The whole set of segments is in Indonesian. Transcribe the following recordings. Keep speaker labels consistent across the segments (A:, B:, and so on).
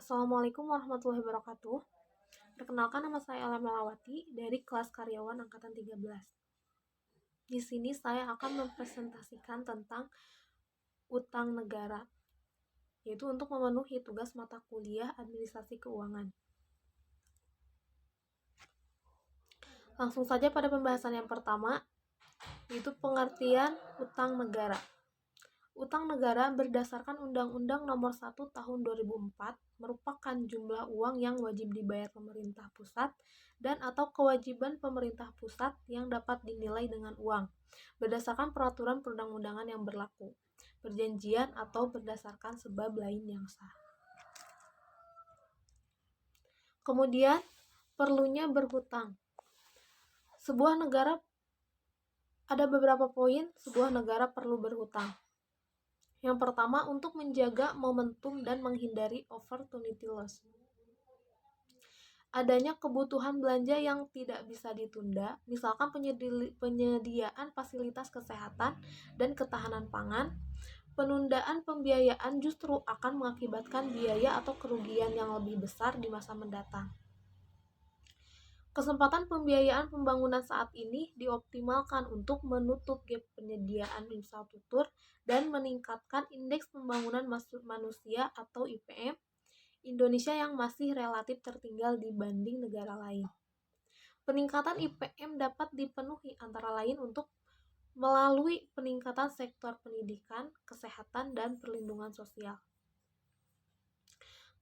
A: Assalamualaikum warahmatullahi wabarakatuh. Perkenalkan, nama saya Ella Melawati dari kelas karyawan angkatan 13. Di sini saya akan mempresentasikan tentang utang negara, yaitu untuk memenuhi tugas mata kuliah administrasi keuangan. Langsung saja pada pembahasan yang pertama, yaitu pengertian utang negara. Utang negara berdasarkan Undang-Undang Nomor 1 Tahun 2004 merupakan jumlah uang yang wajib dibayar pemerintah pusat dan atau kewajiban pemerintah pusat yang dapat dinilai dengan uang berdasarkan peraturan perundang-undangan yang berlaku, perjanjian atau berdasarkan sebab lain yang sah. Kemudian, perlunya berhutang. Ada beberapa poin sebuah negara perlu berhutang. Yang pertama, untuk menjaga momentum dan menghindari opportunity loss. Adanya kebutuhan belanja yang tidak bisa ditunda, misalkan penyediaan fasilitas kesehatan dan ketahanan pangan. Penundaan pembiayaan justru akan mengakibatkan biaya atau kerugian yang lebih besar di masa mendatang. Kesempatan pembiayaan pembangunan saat ini dioptimalkan untuk menutup gap penyediaan infrastruktur dan meningkatkan indeks pembangunan manusia atau IPM Indonesia yang masih relatif tertinggal dibanding negara lain. Peningkatan IPM dapat dipenuhi antara lain untuk melalui peningkatan sektor pendidikan, kesehatan, dan perlindungan sosial.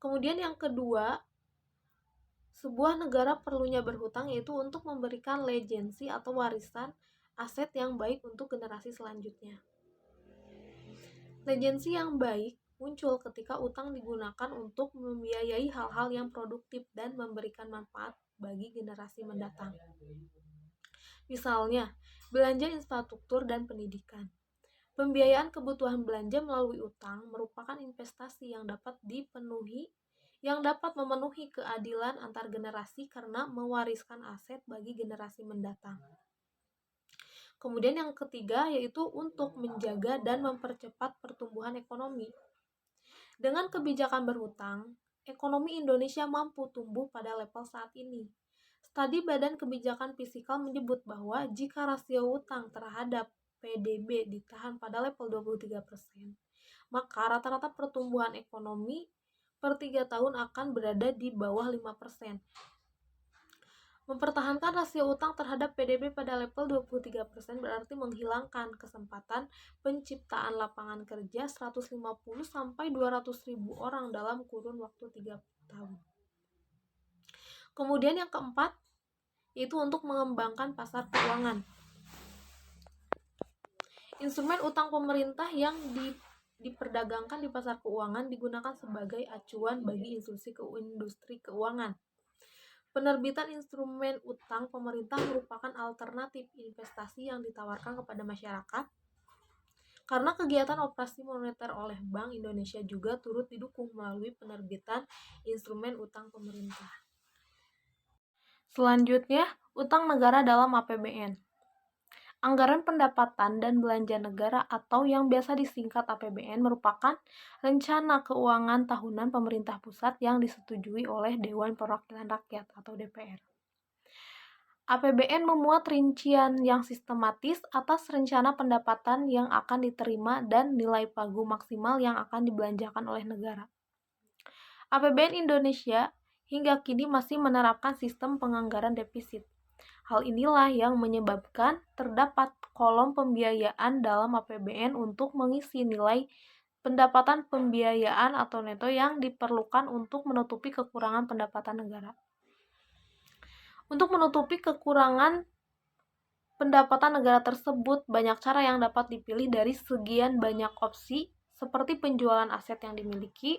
A: Kemudian yang kedua, sebuah negara perlunya berhutang yaitu untuk memberikan legacy atau warisan aset yang baik untuk generasi selanjutnya. Legacy yang baik muncul ketika utang digunakan untuk membiayai hal-hal yang produktif dan memberikan manfaat bagi generasi mendatang. Misalnya, belanja infrastruktur dan pendidikan. Pembiayaan kebutuhan belanja melalui utang merupakan investasi yang dapat memenuhi keadilan antar generasi karena mewariskan aset bagi generasi mendatang. Kemudian yang ketiga yaitu untuk menjaga dan mempercepat pertumbuhan ekonomi. Dengan kebijakan berhutang, ekonomi Indonesia mampu tumbuh pada level saat ini. Studi Badan Kebijakan Fiskal menyebut bahwa jika rasio utang terhadap PDB ditahan pada level 23%, maka rata-rata pertumbuhan ekonomi per 3 tahun akan berada di bawah 5%. Mempertahankan rasio utang terhadap PDB pada level 23% berarti menghilangkan kesempatan penciptaan lapangan kerja 150 sampai 200 ribu orang dalam kurun waktu 3 tahun. Kemudian yang keempat, yaitu untuk mengembangkan pasar keuangan. Instrumen utang pemerintah yang diperdagangkan di pasar keuangan digunakan sebagai acuan bagi industri keuangan. Penerbitan instrumen utang pemerintah merupakan alternatif investasi yang ditawarkan kepada masyarakat karena kegiatan operasi moneter oleh Bank Indonesia juga turut didukung melalui penerbitan instrumen utang pemerintah. Selanjutnya, utang negara dalam APBN. Anggaran pendapatan dan belanja negara atau yang biasa disingkat APBN merupakan rencana keuangan tahunan pemerintah pusat yang disetujui oleh Dewan Perwakilan Rakyat atau DPR. APBN memuat rincian yang sistematis atas rencana pendapatan yang akan diterima dan nilai pagu maksimal yang akan dibelanjakan oleh negara. APBN Indonesia hingga kini masih menerapkan sistem penganggaran defisit. Hal inilah yang menyebabkan terdapat kolom pembiayaan dalam APBN untuk mengisi nilai pendapatan pembiayaan atau neto yang diperlukan untuk menutupi kekurangan pendapatan negara. Untuk menutupi kekurangan pendapatan negara tersebut, banyak cara yang dapat dipilih dari sekian banyak opsi seperti penjualan aset yang dimiliki,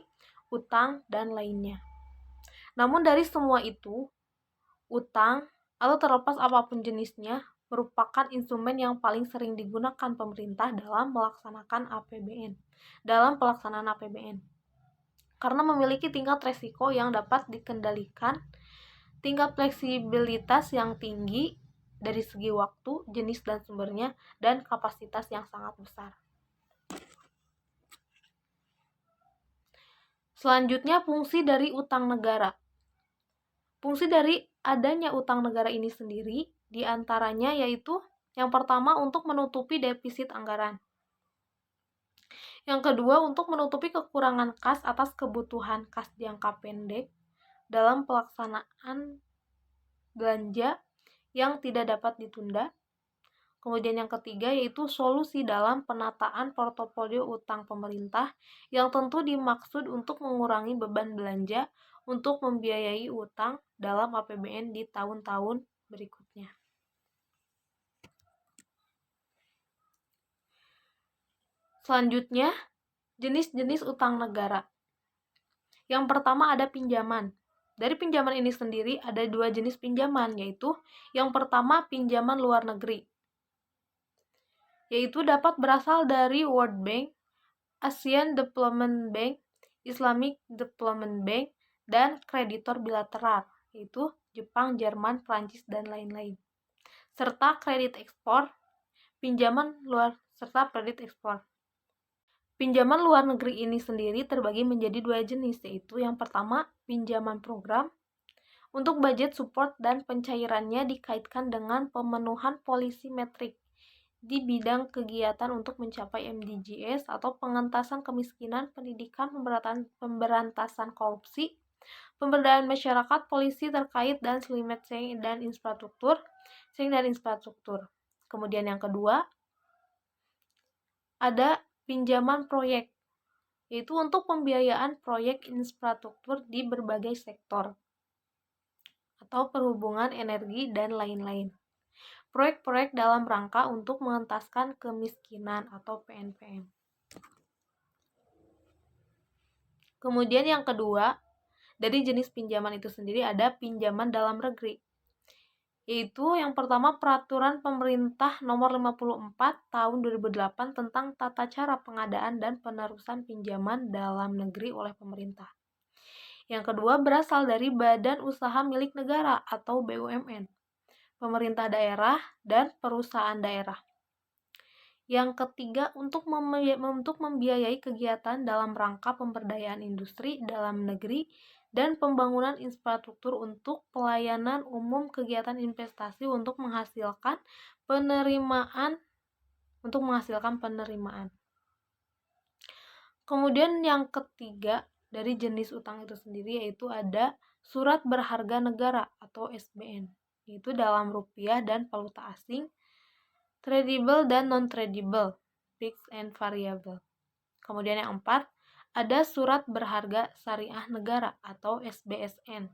A: utang, dan lainnya. Namun dari semua itu, utang atau terlepas apapun jenisnya, merupakan instrumen yang paling sering digunakan pemerintah dalam pelaksanaan APBN. Karena memiliki tingkat resiko yang dapat dikendalikan, tingkat fleksibilitas yang tinggi dari segi waktu, jenis dan sumbernya, dan kapasitas yang sangat besar. Selanjutnya, fungsi dari utang negara. Fungsi dari adanya utang negara ini sendiri diantaranya yaitu yang pertama untuk menutupi defisit anggaran. Yang kedua, untuk menutupi kekurangan kas atas kebutuhan kas jangka pendek dalam pelaksanaan belanja yang tidak dapat ditunda. Kemudian yang ketiga yaitu solusi dalam penataan portofolio utang pemerintah yang tentu dimaksud untuk mengurangi beban belanja untuk membiayai utang dalam APBN di tahun-tahun berikutnya. Selanjutnya, jenis-jenis utang negara. Yang pertama ada pinjaman. Dari pinjaman ini sendiri ada dua jenis pinjaman, yaitu yang pertama pinjaman luar negeri, yaitu dapat berasal dari World Bank, Asian Development Bank, Islamic Development Bank, dan kreditor bilateral, yaitu Jepang, Jerman, Prancis, dan lain-lain. Serta kredit ekspor, pinjaman luar, serta kredit ekspor. Pinjaman luar negeri ini sendiri terbagi menjadi dua jenis, yaitu yang pertama pinjaman program. Untuk budget support dan pencairannya dikaitkan dengan pemenuhan polisi metrik di bidang kegiatan untuk mencapai MDGs atau pengentasan kemiskinan, pendidikan, pemberantasan korupsi, pemberdayaan masyarakat, polisi terkait dan slimet dan infrastruktur, Kemudian yang kedua, ada pinjaman proyek, yaitu untuk pembiayaan proyek infrastruktur di berbagai sektor atau perhubungan, energi, dan lain-lain. Proyek-proyek dalam rangka untuk mengentaskan kemiskinan atau PNPM. Kemudian yang kedua, dari jenis pinjaman itu sendiri ada pinjaman dalam negeri, yaitu yang pertama Peraturan Pemerintah Nomor 54 Tahun 2008 tentang tata cara pengadaan dan penerusan pinjaman dalam negeri oleh pemerintah. Yang kedua berasal dari Badan Usaha Milik Negara atau BUMN, pemerintah daerah, dan perusahaan daerah. Yang ketiga, untuk membiayai kegiatan dalam rangka pemberdayaan industri dalam negeri dan pembangunan infrastruktur untuk pelayanan umum, kegiatan investasi untuk menghasilkan penerimaan. Kemudian yang ketiga dari jenis utang itu sendiri yaitu ada surat berharga negara atau SBN, yaitu dalam rupiah dan valuta asing, tradable dan non-tradable, fixed and variable. Kemudian yang keempat, ada surat berharga syariah negara atau SBSN,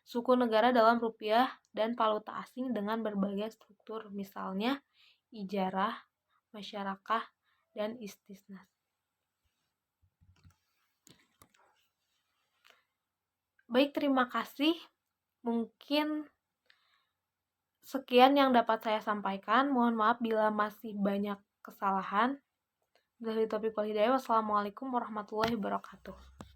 A: suku negara dalam rupiah dan valuta asing dengan berbagai struktur, misalnya ijarah, masyarakat, dan istisnas. Baik, terima kasih. Mungkin sekian yang dapat saya sampaikan. Mohon maaf bila masih banyak kesalahan. Dari topik wal hidayah. Wassalamualaikum warahmatullahi wabarakatuh.